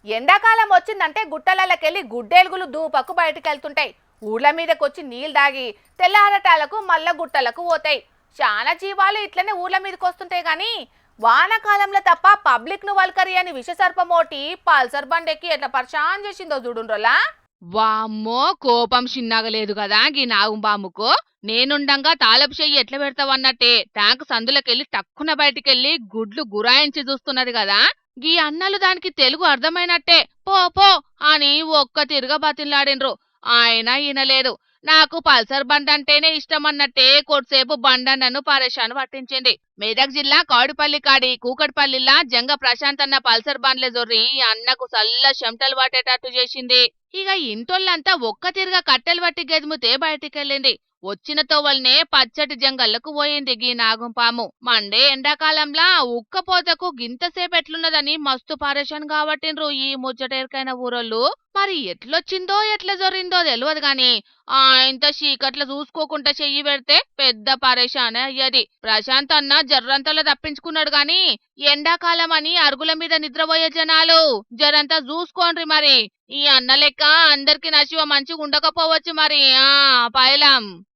ఎండాకాలం వచ్చిందంటే గుట్టలకెళ్ళి గుడ్డేలుగులు దూపకు బయటకెళ్తుంటాయి. ఊళ్ళ మీదకొచ్చి నీళ్ళు దాగి తెల్లారటాలకు మళ్ళా గుట్టలకు పోతాయి. చాలా జీవాలు ఇట్లనే ఊళ్ళ మీదకి వస్తుంటాయి గాని వానాకాలంలో తప్ప పబ్లిక్ ను వల్కరి అని విషసర్పమోటి పల్సర్ బండెక్కి ఎట్లా పరిశాన్ చేసిందో చూడుండ్రోలా. వామ్మో కోపం చిన్నగలేదు కదా గీ నాగుంబాముకు. నేనుండంగా తాళపు చెయ్యి ఎట్లా పెడతావన్నట్టే ట్యాంక్ సందులకెళ్ళి టక్కున బయటికెళ్ళి గుడ్లు గురాయించి చూస్తున్నది కదా. గీ అన్నలు దానికి తెలుగు అర్థమైనట్టే పో పో అని ఒక్క తిరుగా బతిన్లాడిన్రు. ఆయన ఈనలేదు. నాకు పల్సర్ బండి అంటేనే ఇష్టమన్నట్టే కొద్దిసేపు బండన్నను పరేషాన్ పట్టించింది. మెదక్ జిల్లా కౌడిపల్లి కాడి కూకట్పల్లిలా జంగ ప్రశాంత్ అన్న పల్సర్ బండ్లే జొర్రి ఈ అన్నకు సల్ల చెమటలు పట్టేటట్టు చేసింది. ఇక ఇంటోళ్ళంతా ఒక్క తిరుగా కట్టెలు పట్టి గెదుముతే బయటికెళ్ళింది. వచ్చిన తోవల్నే పచ్చటి జంగళ్లకు పోయింది గీ నాగుంపాము. మండే ఎండాకాలంలా ఉక్కపోతకు గింతసేపు ఎట్లున్నదని మస్తు పరేషాన్ కాబట్టిండ్రు ఈ ముచ్చటేరికైన ఊరోళ్ళు. మరి ఎట్లొచ్చిందో ఎట్లా జొరిందో తెలియదు గాని ఇంత చీకట్ల చూసుకోకుండా చెయ్యి పెడితే పెద్ద పరేషానే అయ్యది. ప్రశాంత్ అన్న జర్రంతలో తప్పించుకున్నాడు గాని ఎండాకాలం అని అరుగుల మీద నిద్రపోయే జనాలు జరంతా చూసుకోండ్రి మరి. ఈ అన్న లెక్క అందరికి నశివ మంచిగా ఉండకపోవచ్చు మరి. పైలం